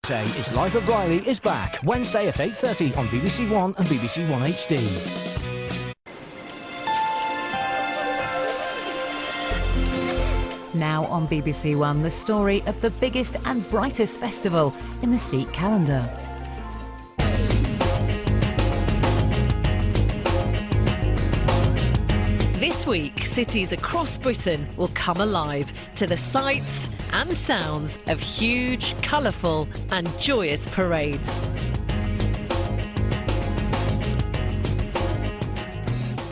Say is Life of Riley is back Wednesday at 8:30 on BBC One and BBC One HD. Now on BBC One, the story of the biggest and brightest festival in the Sikh calendar. This week, cities across Britain will come alive to the sights and sounds of huge, colourful and joyous parades.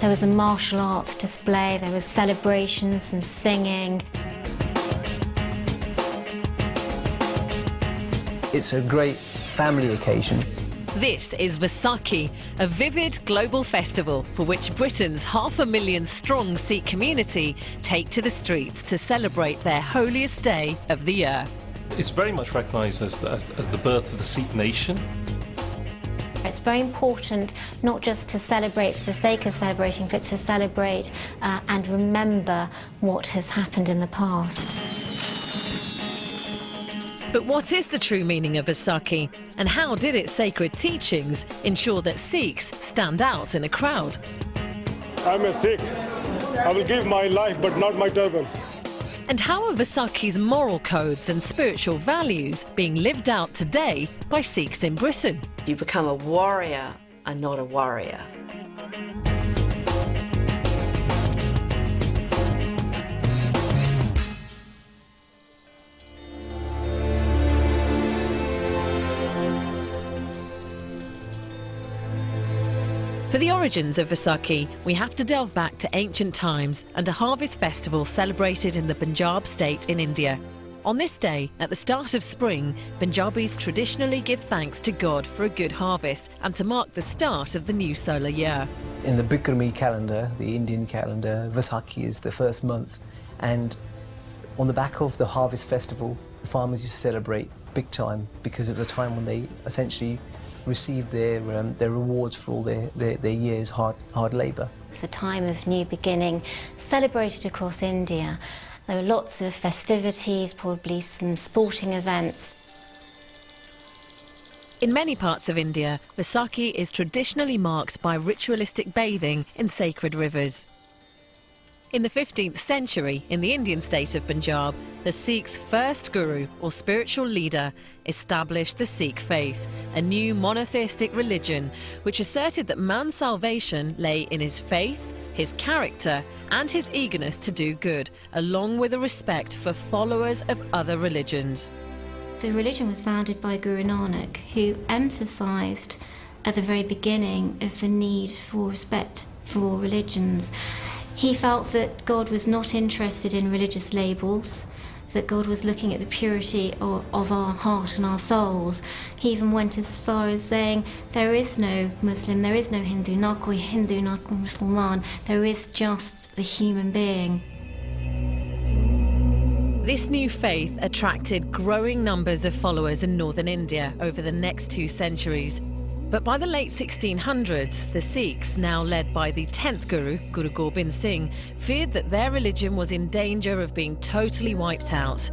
There was a martial arts display, there was celebrations and singing. It's a great family occasion. This is Vasakhi, a vivid global festival for which Britain's 500,000 strong Sikh community take to the streets to celebrate their holiest day of the year. It's very much recognised as the birth of the Sikh nation. It's very important not just to celebrate for the sake of celebrating, but to celebrate and remember what has happened in the past. But what is the true meaning of Vasakhi, and how did its sacred teachings ensure that Sikhs stand out in a crowd? I'm a Sikh. I will give my life, but not my turban. And how are Vasakhi's moral codes and spiritual values being lived out today by Sikhs in Britain? You become a warrior and not a warrior. For the origins of Vasakhi, we have to delve back to ancient times and a harvest festival celebrated in the Punjab state in India. On this day, at the start of spring, Punjabis traditionally give thanks to God for a good harvest and to mark the start of the new solar year. In the Bikrami calendar, the Indian calendar, Vasakhi is the first month, and on the back of the harvest festival, the farmers used to celebrate big time because it was a time when they essentially received their rewards for all their years' hard labour. It's a time of new beginning, celebrated across India. There were lots of festivities, probably some sporting events. In many parts of India, Vasakhi is traditionally marked by ritualistic bathing in sacred rivers. In the 15th century, in the Indian state of Punjab, the Sikhs' first guru, or spiritual leader, established the Sikh faith, a new monotheistic religion which asserted that man's salvation lay in his faith, his character and his eagerness to do good, along with a respect for followers of other religions. The religion was founded by Guru Nanak, who emphasised at the very beginning of the need for respect for all religions. He felt that God was not interested in religious labels, that God was looking at the purity of our heart and our souls. He even went as far as saying, there is no Muslim, there is no Hindu, na koi Hindu, na koi Musliman, there is just the human being. This new faith attracted growing numbers of followers in northern India over the next 2 centuries. But by the late 1600s, the Sikhs, now led by the 10th Guru, Guru Gobind Singh, feared that their religion was in danger of being totally wiped out.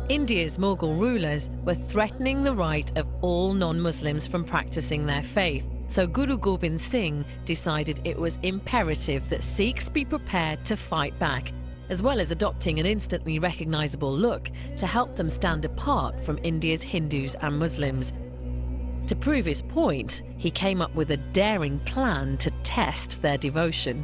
India's Mughal rulers were threatening the right of all non-Muslims from practicing their faith. So Guru Gobind Singh decided it was imperative that Sikhs be prepared to fight back, as well as adopting an instantly recognisable look to help them stand apart from India's Hindus and Muslims. To prove his point, he came up with a daring plan to test their devotion.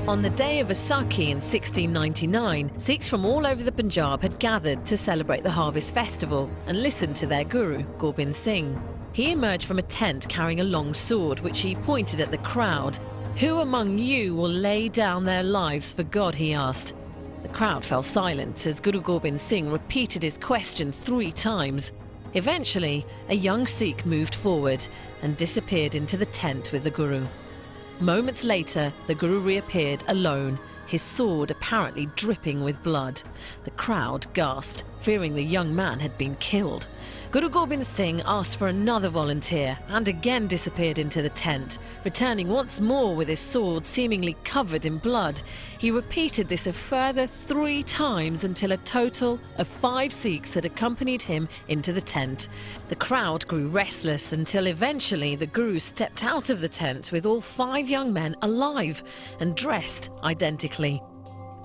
On the day of Vasakhi in 1699, Sikhs from all over the Punjab had gathered to celebrate the harvest festival and listen to their guru, Gobind Singh. He emerged from a tent carrying a long sword, which he pointed at the crowd. "Who among you will lay down their lives for God?" he asked. The crowd fell silent as Guru Gobind Singh repeated his question 3 times. Eventually, a young Sikh moved forward and disappeared into the tent with the Guru. Moments later, the Guru reappeared alone his sword apparently dripping with blood. The crowd gasped, fearing the young man had been killed. Guru Gobind Singh asked for another volunteer and again disappeared into the tent, returning once more with his sword seemingly covered in blood. He repeated this a further 3 times until a total of 5 Sikhs had accompanied him into the tent. The crowd grew restless until eventually the Guru stepped out of the tent with all 5 young men alive and dressed identically.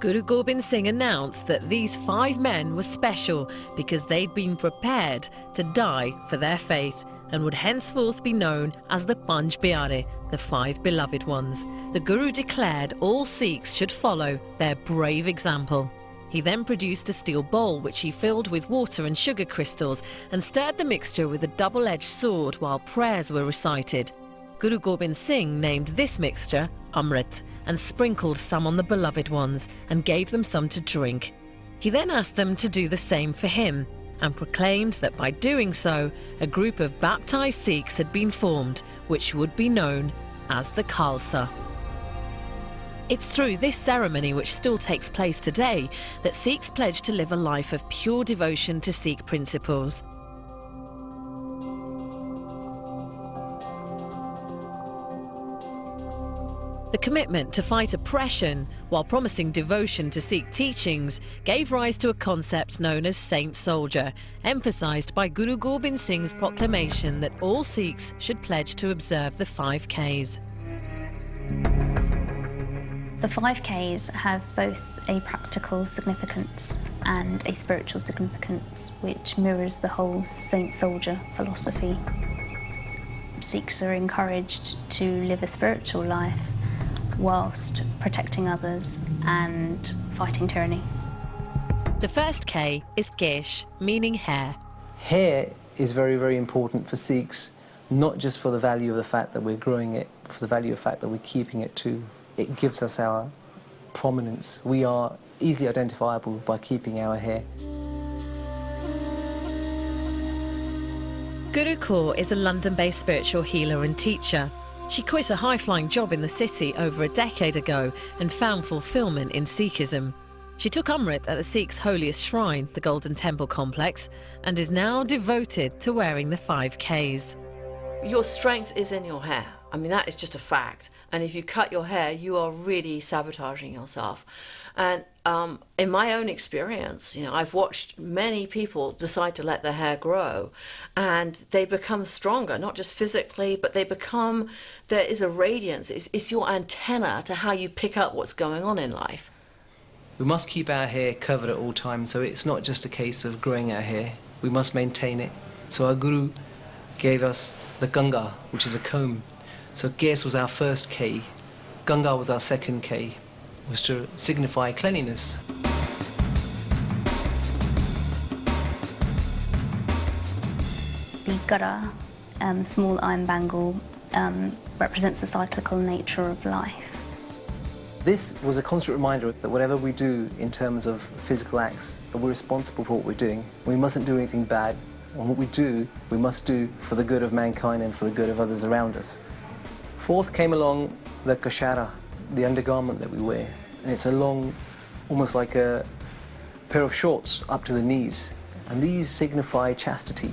Guru Gobind Singh announced that these 5 men were special because they'd been prepared to die for their faith and would henceforth be known as the Panj Pyare, the 5 beloved ones. The Guru declared all Sikhs should follow their brave example. He then produced a steel bowl which he filled with water and sugar crystals and stirred the mixture with a double-edged sword while prayers were recited. Guru Gobind Singh named this mixture Amrit and sprinkled some on the beloved ones and gave them some to drink. He then asked them to do the same for him and proclaimed that by doing so, a group of baptized Sikhs had been formed, which would be known as the Khalsa. It's through this ceremony, which still takes place today, that Sikhs pledge to live a life of pure devotion to Sikh principles. The commitment to fight oppression while promising devotion to Sikh teachings gave rise to a concept known as Saint Soldier, emphasised by Guru Gobind Singh's proclamation that all Sikhs should pledge to observe the 5Ks. The 5Ks have both a practical significance and a spiritual significance, which mirrors the whole Saint Soldier philosophy. Sikhs are encouraged to live a spiritual life whilst protecting others and fighting tyranny. The first K is Kesh, meaning hair. Hair is very, very important for Sikhs, not just for the value of the fact that we're growing it, but for the value of the fact that we're keeping it too. It gives us our prominence. We are easily identifiable by keeping our hair. Guru Kaur is a London-based spiritual healer and teacher. She quit a high-flying job in the city over a decade ago and found fulfillment in Sikhism. She took Amrit at the Sikhs' holiest shrine, the Golden Temple complex, and is now devoted to wearing the 5Ks. Your strength is in your hair. I mean, that is just a fact. And if you cut your hair, you are really sabotaging yourself. And in my own experience, you know, I've watched many people decide to let their hair grow and they become stronger, not just physically, but there is a radiance. It's your antenna to how you pick up what's going on in life. We must keep our hair covered at all times, so it's not just a case of growing our hair. We must maintain it. So our Guru gave us the Ganga, which is a comb. So Kes was our first K, Ganga was our second K, was to signify cleanliness. The Gara, small iron bangle, represents the cyclical nature of life. This was a constant reminder that whatever we do in terms of physical acts, that we're responsible for what we're doing. We mustn't do anything bad, and what we do, we must do for the good of mankind and for the good of others around us. Fourth came along the kashara, the undergarment that we wear. And it's a long, almost like a pair of shorts up to the knees. And these signify chastity.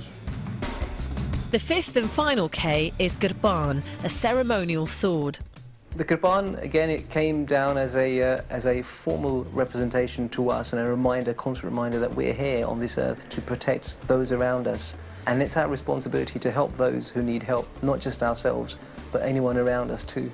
The fifth and final K is Gurban, a ceremonial sword. The Gurban, again, it came down as a formal representation to us and a reminder, constant reminder that we're here on this earth to protect those around us. And it's our responsibility to help those who need help, not just ourselves, but anyone around us too.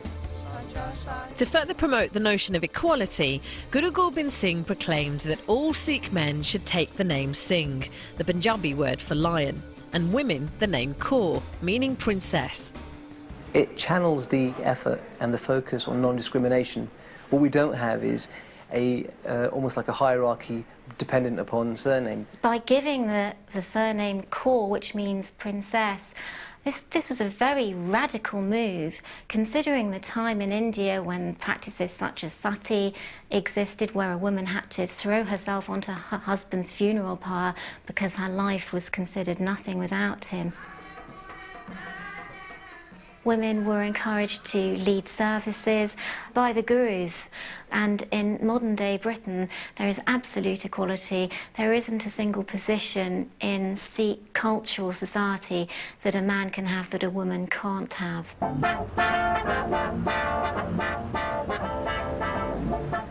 To further promote the notion of equality, Guru Gobind Singh proclaimed that all Sikh men should take the name Singh, the Punjabi word for lion, and women the name Kaur, meaning princess. It channels the effort and the focus on non-discrimination. What we don't have is almost like a hierarchy dependent upon surname. By giving the surname Kaur, which means princess, this was a very radical move, considering the time in India when practices such as sati existed, where a woman had to throw herself onto her husband's funeral pyre because her life was considered nothing without him. Women were encouraged to lead services by the gurus. And in modern-day Britain, there is absolute equality. There isn't a single position in Sikh culture or society that a man can have that a woman can't have.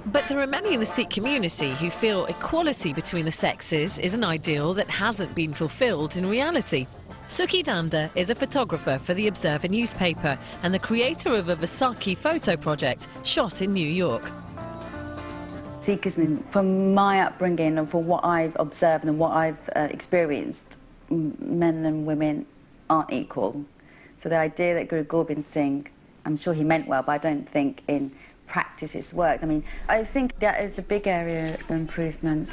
But there are many in the Sikh community who feel equality between the sexes is an ideal that hasn't been fulfilled in reality. Sukhi Danda is a photographer for the Observer newspaper and the creator of a Vasakhi photo project shot in New York. Sikhism, from my upbringing and from what I've observed and what I've experienced, men and women aren't equal. So the idea that Guru Gobind Singh, I'm sure he meant well, but I don't think in practice it's worked. I mean, I think that is a big area for improvement.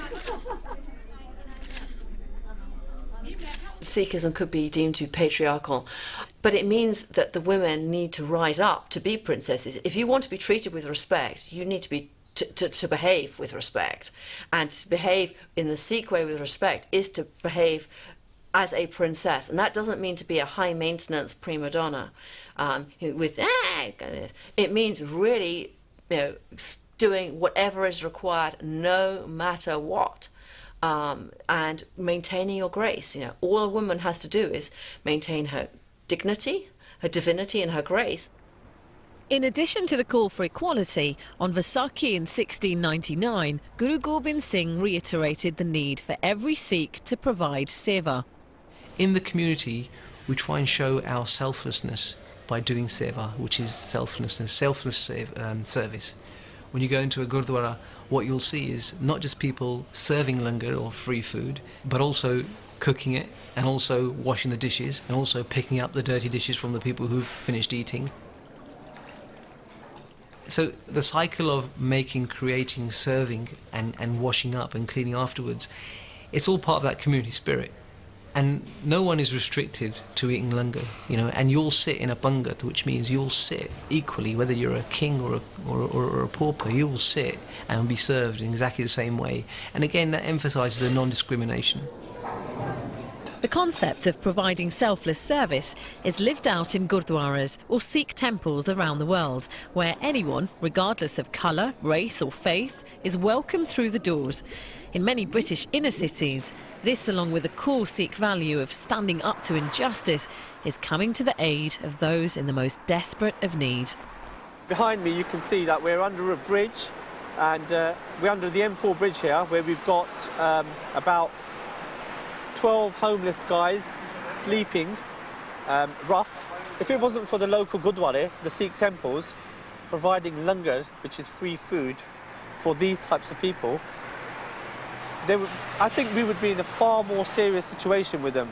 Sikhism could be deemed to be patriarchal, but it means that the women need to rise up to be princesses. If you want to be treated with respect, you need to be to behave with respect, and to behave in the Sikh way with respect is to behave as a princess, and that doesn't mean to be a high maintenance prima donna with it means really, you know, doing whatever is required no matter what. And maintaining your grace. You know, all a woman has to do is maintain her dignity, her divinity and her grace. In addition to the call for equality, on Vasakhi in 1699, Guru Gobind Singh reiterated the need for every Sikh to provide seva. In the community, we try and show our selflessness by doing seva, which is selfless service. When you go into a gurdwara, what you'll see is not just people serving langar or free food, but also cooking it and also washing the dishes and also picking up the dirty dishes from the people who've finished eating. So the cycle of making, creating, serving and washing up and cleaning afterwards, it's all part of that community spirit. And no one is restricted to eating langar, you know, and you'll sit in a pangat, which means you'll sit equally, whether you're a king or a pauper, you'll sit and be served in exactly the same way. And again, that emphasises a non-discrimination. The concept of providing selfless service is lived out in gurdwaras or Sikh temples around the world, where anyone, regardless of colour, race or faith, is welcome through the doors. In many British inner cities, this, along with the core Sikh value of standing up to injustice, is coming to the aid of those in the most desperate of need. Behind me you can see that we're under a bridge, and we're under the M4 bridge here, where we've got about 12 homeless guys sleeping rough. If it wasn't for the local Gurdwara, the Sikh temples, providing langar, which is free food for these types of people, I think we would be in a far more serious situation with them.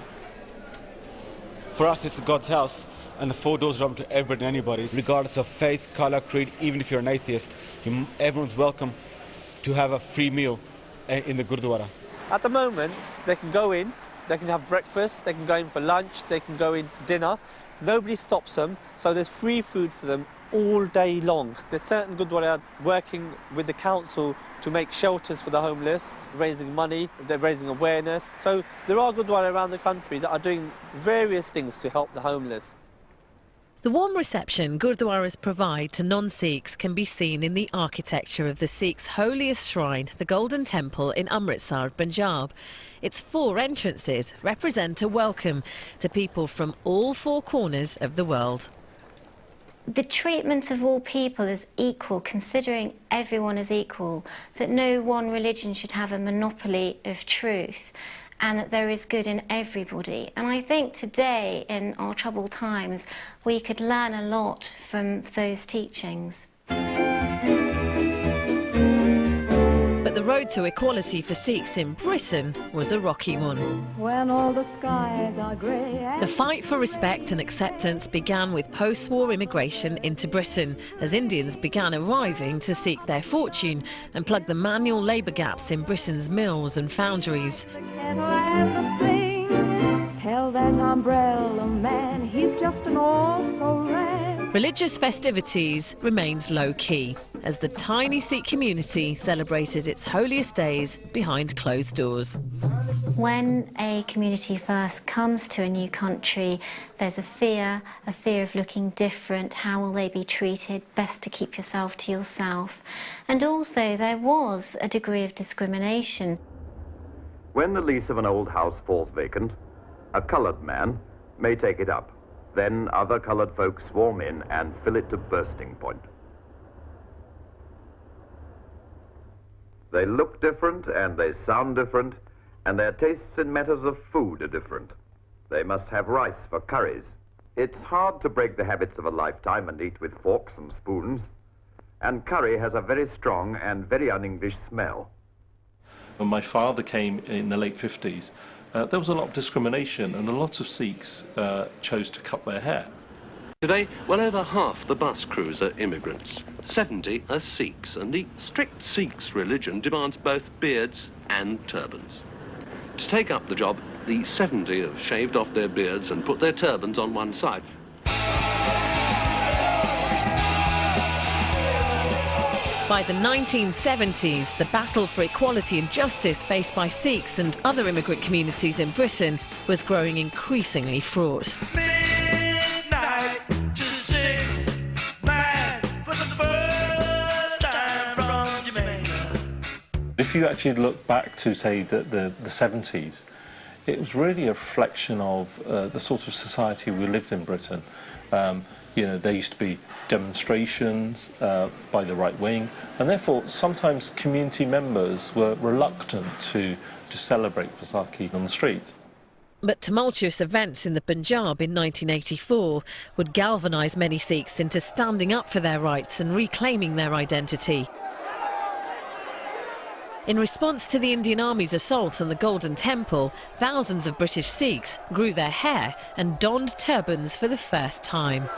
For us, it's God's house, and the 4 doors are open to everybody and anybody, regardless of faith, colour, creed. Even if you're an atheist, everyone's welcome to have a free meal in the Gurdwara. At the moment, they can go in, they can have breakfast, they can go in for lunch, they can go in for dinner. Nobody stops them, so there's free food for them all day long. There's certain Gurdwara working with the council to make shelters for the homeless, raising money, they're raising awareness. So there are Gurdwara around the country that are doing various things to help the homeless. The warm reception Gurdwaras provide to non-Sikhs can be seen in the architecture of the Sikhs' holiest shrine, the Golden Temple in Amritsar, Punjab. Its 4 entrances represent a welcome to people from all 4 corners of the world. The treatment of all people as equal, considering everyone as equal, that no one religion should have a monopoly of truth, and that there is good in everybody. And I think today, in our troubled times, we could learn a lot from those teachings. But the road to equality for Sikhs in Britain was a rocky one. When all the skies are grey. The fight for respect and acceptance began with post-war immigration into Britain, as Indians began arriving to seek their fortune and plug the manual labour gaps in Britain's mills and foundries. Tell that umbrella man he's just an also-ran. Religious festivities remained low-key, as the tiny Sikh community celebrated its holiest days behind closed doors. When a community first comes to a new country, there's a fear of looking different. How will they be treated? Best to keep yourself to yourself. And also there was a degree of discrimination. When the lease of an old house falls vacant, a coloured man may take it up. Then other coloured folk swarm in and fill it to bursting point. They look different and they sound different, and their tastes in matters of food are different. They must have rice for curries. It's hard to break the habits of a lifetime and eat with forks and spoons, and curry has a very strong and very un-English smell. When my father came in the late 50s, there was a lot of discrimination, and a lot of Sikhs chose to cut their hair. Today, well over half the bus crews are immigrants. 70 are Sikhs, and the strict Sikhs religion demands both beards and turbans. To take up the job, the 70 have shaved off their beards and put their turbans on one side. By the 1970s, the battle for equality and justice faced by Sikhs and other immigrant communities in Britain was growing increasingly fraught. If you actually look back to, say, the 70s, it was really a reflection of the sort of society we lived in Britain. You know, there used to be demonstrations by the right wing, and therefore sometimes community members were reluctant to celebrate Vasakhi on the streets. But tumultuous events in the Punjab in 1984 would galvanise many Sikhs into standing up for their rights and reclaiming their identity. In response to the Indian Army's assault on the Golden Temple, thousands of British Sikhs grew their hair and donned turbans for the first time.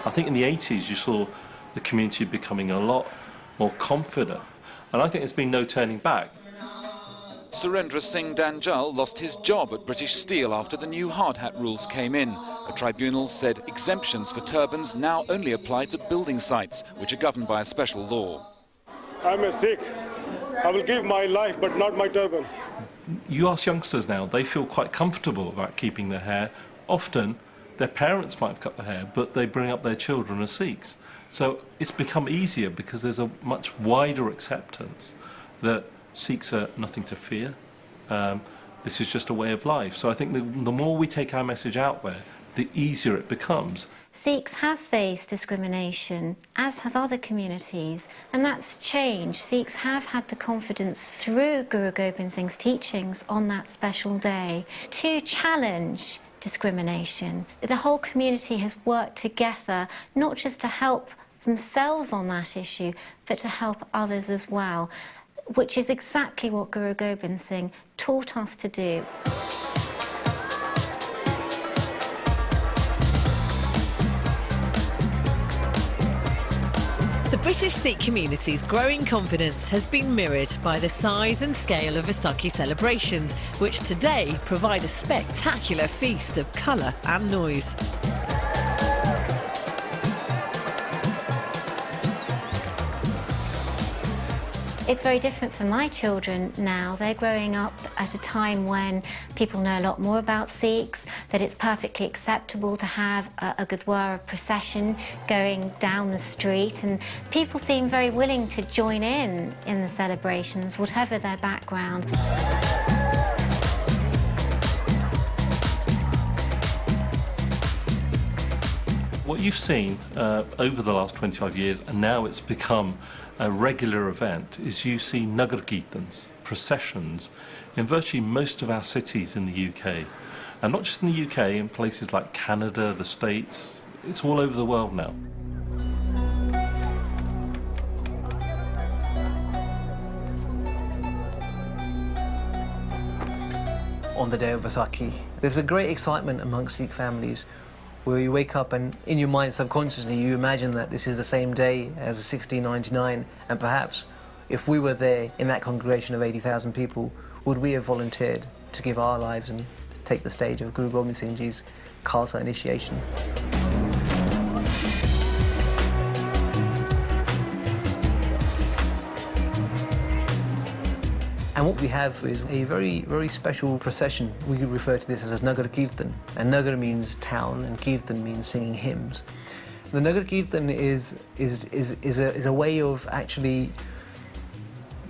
I think in the 80s you saw the community becoming a lot more confident, and I think there's been no turning back. Surendra Singh Danjal lost his job at British Steel after the new hard hat rules came in. A tribunal said exemptions for turbans now only apply to building sites, which are governed by a special law. I'm a Sikh. I will give my life, but not my turban. You ask youngsters now, they feel quite comfortable about keeping their hair. Often their parents might have cut their hair, but they bring up their children as Sikhs. So it's become easier because there's a much wider acceptance that Sikhs are nothing to fear. This is just a way of life. So I think the more we take our message out there, the easier it becomes. Sikhs have faced discrimination, as have other communities, and that's changed. Sikhs have had the confidence through Guru Gobind Singh's teachings on that special day to challenge discrimination. The whole community has worked together, not just to help themselves on that issue, but to help others as well, which is exactly what Guru Gobind Singh taught us to do. The British Sikh community's growing confidence has been mirrored by the size and scale of Vasakhi celebrations, which today provide a spectacular feast of colour and noise. It's very different for my children now. They're growing up at a time when people know a lot more about Sikhs, that it's perfectly acceptable to have a Gurdwara procession going down the street, and people seem very willing to join in the celebrations, whatever their background. What you've seen over the last 25 years, and now it's become a regular event, is you see Nagar Kirtans, processions, in virtually most of our cities in the UK. And not just in the UK, in places like Canada, the States, it's all over the world now. On the day of Vasakhi, there's a great excitement amongst Sikh families where you wake up and in your mind subconsciously you imagine that this is the same day as 1699, and perhaps if we were there in that congregation of 80,000 people, would we have volunteered to give our lives and take the stage of Guru Gobind Singh Ji's Khalsa initiation? And what we have is a very, very special procession. We could refer to this as Nagar Kirtan. And Nagar means town, and Kirtan means singing hymns. The Nagar Kirtan is a way of actually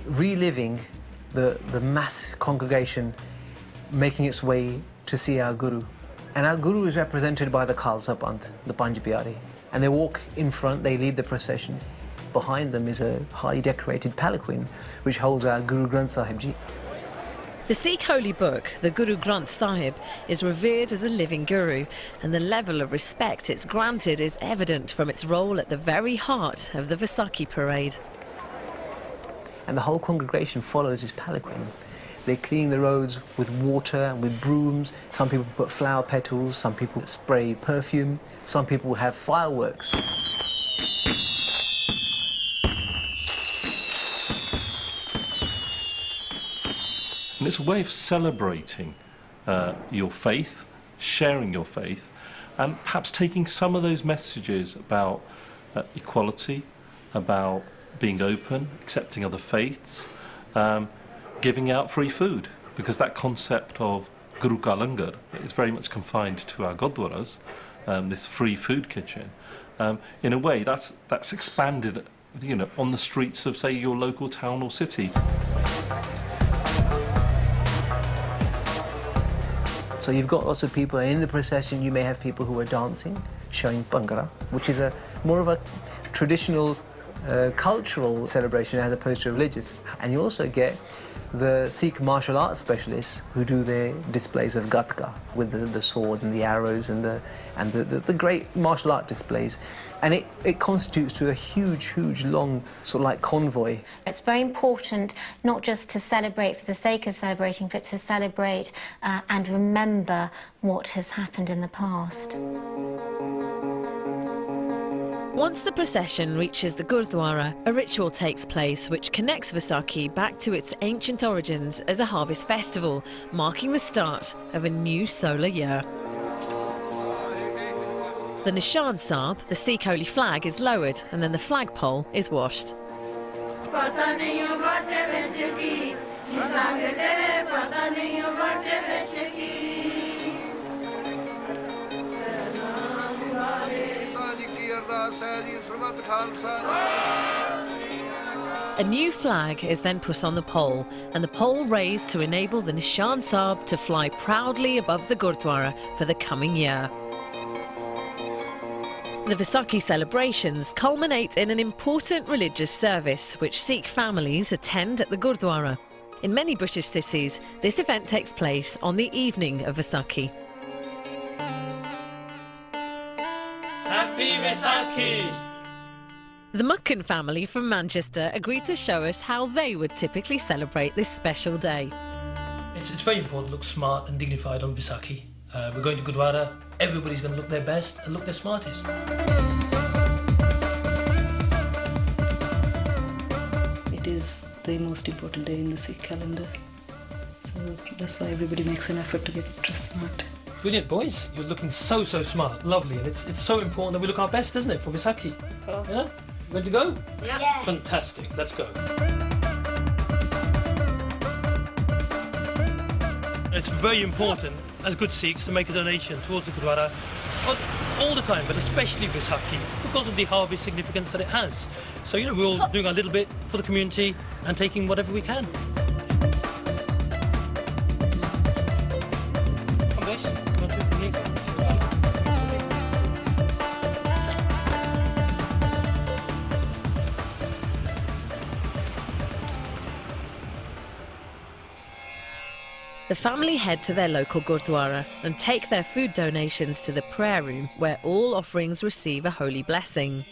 reliving the mass congregation making its way to see our Guru. And our Guru is represented by the Khalsa Panth, the Panj Pyare. And they walk in front, they lead the procession. Behind them is a highly decorated palanquin, which holds our Guru Granth Sahib Ji. The Sikh holy book, the Guru Granth Sahib, is revered as a living guru, and the level of respect it's granted is evident from its role at the very heart of the Vasakhi parade. And the whole congregation follows his palanquin. They clean the roads with water and with brooms. Some people put flower petals, some people spray perfume, some people have fireworks. And it's a way of celebrating your faith, sharing your faith, and perhaps taking some of those messages about equality, about being open, accepting other faiths, giving out free food, because that concept of Guru Ka Langar is very much confined to our Gurdwaras, this free food kitchen. In a way, that's expanded, you know, on the streets of, say, your local town or city. So you've got lots of people, and in the procession you may have people who are dancing, showing Bhangra, which is more of a traditional cultural celebration as opposed to religious. And you also get the Sikh martial arts specialists who do their displays of gatka with the swords and the arrows and the great martial art displays. And it constitutes to a huge, long sort of like convoy. It's very important not just to celebrate for the sake of celebrating, but to celebrate and remember what has happened in the past. Once the procession reaches the Gurdwara, a ritual takes place which connects Vasakhi back to its ancient origins as a harvest festival, marking the start of a new solar year. The Nishan Sahib, the Sikh holy flag, is lowered and then the flagpole is washed. A new flag is then put on the pole, and the pole raised to enable the Nishan Sahib to fly proudly above the Gurdwara for the coming year. The Vasakhi celebrations culminate in an important religious service which Sikh families attend at the Gurdwara. In many British cities, this event takes place on the evening of Vasakhi. Happy Vasakhi! The Mukkan family from Manchester agreed to show us how they would typically celebrate this special day. It's very important to look smart and dignified on Vasakhi. We're going to Gurdwara, everybody's going to look their best and look their smartest. It is the most important day in the Sikh calendar, so that's why everybody makes an effort to get dressed smart. Brilliant, boys. You're looking so smart, lovely, and it's so important that we look our best, isn't it, for Vasakhi? Of course. Yeah? Ready to go? Yeah. Yes. Fantastic, let's go. It's very important, as good Sikhs, to make a donation towards the Gurdwara all the time, but especially Vasakhi, because of the harvest significance that it has. So, you know, we're all doing our little bit for the community and taking whatever we can. Come, boys. Come on, with me. The family head to their local Gurdwara and take their food donations to the prayer room where all offerings receive a holy blessing.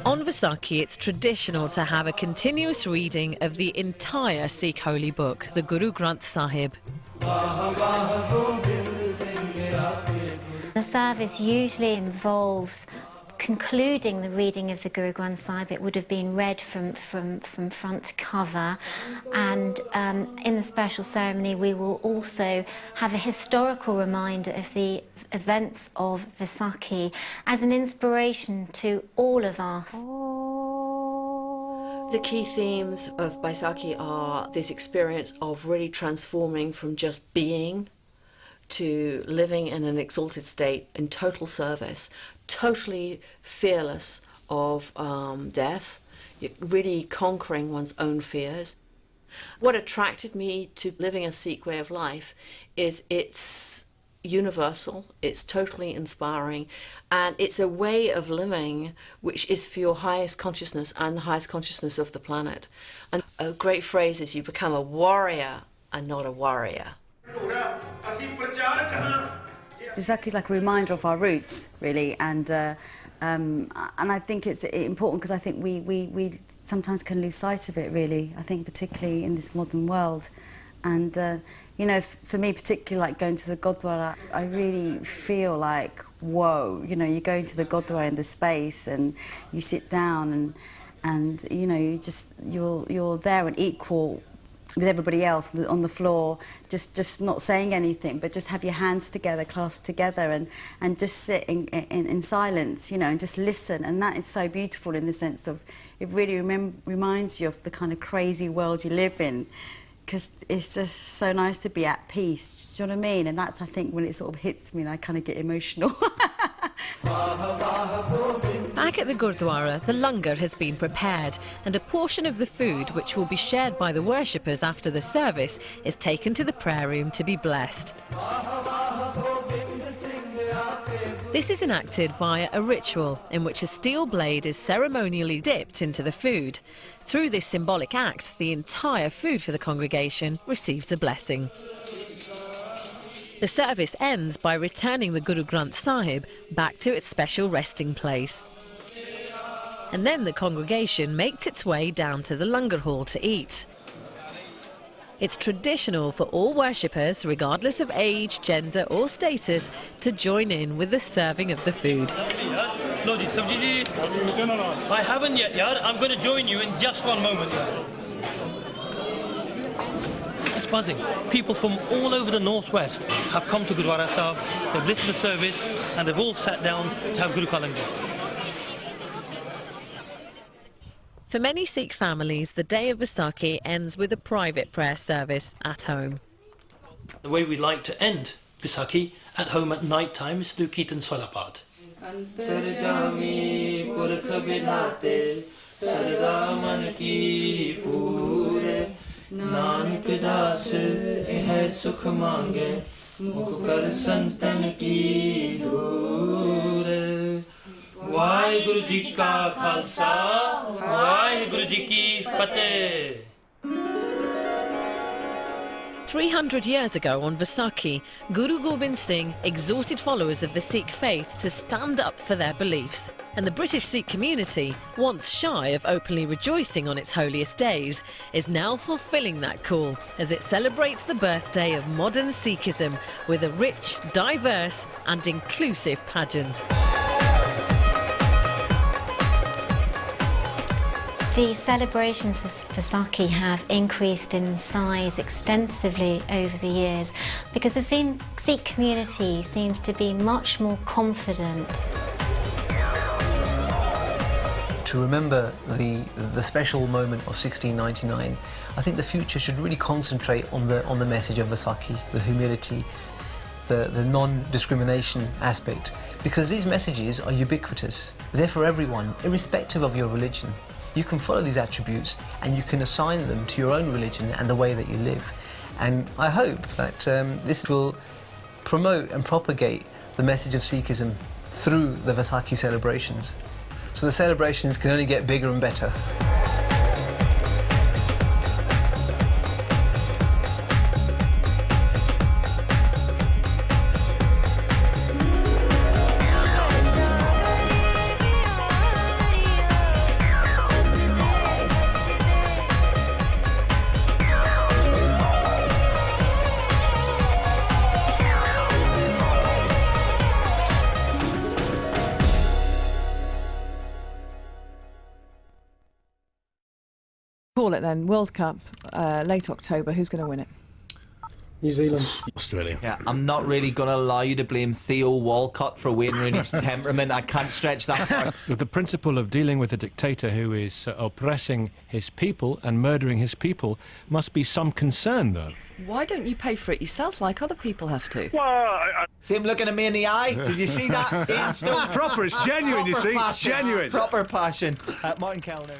On Vasakhi, it's traditional to have a continuous reading of the entire Sikh holy book, the Guru Granth Sahib. The service usually involves concluding the reading of the Guru Granth Sahib. It would have been read from front to cover, and in the special ceremony we will also have a historical reminder of the events of Vasakhi as an inspiration to all of us. The key themes of Vaisakhi are this experience of really transforming from just being to living in an exalted state in total service, totally fearless of death, really conquering one's own fears. What attracted me to living a Sikh way of life is it's universal, it's totally inspiring, and it's a way of living which is for your highest consciousness and the highest consciousness of the planet. And a great phrase is you become a warrior and not a warrior. Vasakhi is like a reminder of our roots, really, and I think it's important because I think we sometimes can lose sight of it, really. I think particularly in this modern world, and you know, for me particularly, like going to the Gurdwara, I really feel like, whoa, you know, you go into the Gurdwara in the space and you sit down and you know, you're there and equal with everybody else on the floor, just not saying anything, but just have your hands together, clasped together, and just sit in silence, you know, and just listen. And that is so beautiful in the sense of it really reminds you of the kind of crazy world you live in, because it's just so nice to be at peace. Do you know what I mean? And that's, I think, when it sort of hits me and I kind of get emotional. Back at the Gurdwara, the langar has been prepared, and a portion of the food, which will be shared by the worshippers after the service, is taken to the prayer room to be blessed. This is enacted via a ritual in which a steel blade is ceremonially dipped into the food. Through this symbolic act, the entire food for the congregation receives a blessing. The service ends by returning the Guru Granth Sahib back to its special resting place. And then the congregation makes its way down to the langar hall to eat. It's traditional for all worshippers, regardless of age, gender or status, to join in with the serving of the food. I haven't yet, Yar. I'm going to join you in just one moment. It's buzzing. People from all over the northwest have come to Gurdwara Sahib, they've listened to the service, and they've all sat down to have Guru Ka Langar. For many Sikh families, the day of Vasakhi ends with a private prayer service at home. The way we like to end Vasakhi at home at night time is to do Kirtan Solapad. Waheguru Ji Ka Khalsa, Waheguru Ji Ki Fateh. 300 years ago on Vasakhi, Guru Gobind Singh exhorted followers of the Sikh faith to stand up for their beliefs. And the British Sikh community, once shy of openly rejoicing on its holiest days, is now fulfilling that call as it celebrates the birthday of modern Sikhism with a rich, diverse and inclusive pageant. The celebrations for Vasakhi have increased in size extensively over the years because the Sikh community seems to be much more confident. To remember the special moment of 1699, I think the future should really concentrate on the message of Vasakhi, the humility, the non-discrimination aspect, because these messages are ubiquitous. They're for everyone, irrespective of your religion. You can follow these attributes and you can assign them to your own religion and the way that you live. And I hope that this will promote and propagate the message of Sikhism through the Vasakhi celebrations. So the celebrations can only get bigger and better. Call it then, World Cup, late October, who's going to win it? New Zealand. Australia. Yeah, I'm not really going to allow you to blame Theo Walcott for Wayne Rooney's temperament. I can't stretch that far. The principle of dealing with a dictator who is oppressing his people and murdering his people must be some concern, though. Why don't you pay for it yourself like other people have to? Well, see him looking at me in the eye? Did you see that? Instant. Proper, it's genuine, you see. It's genuine. Proper passion. Martin Kellner.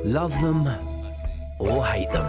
Love them or hate them.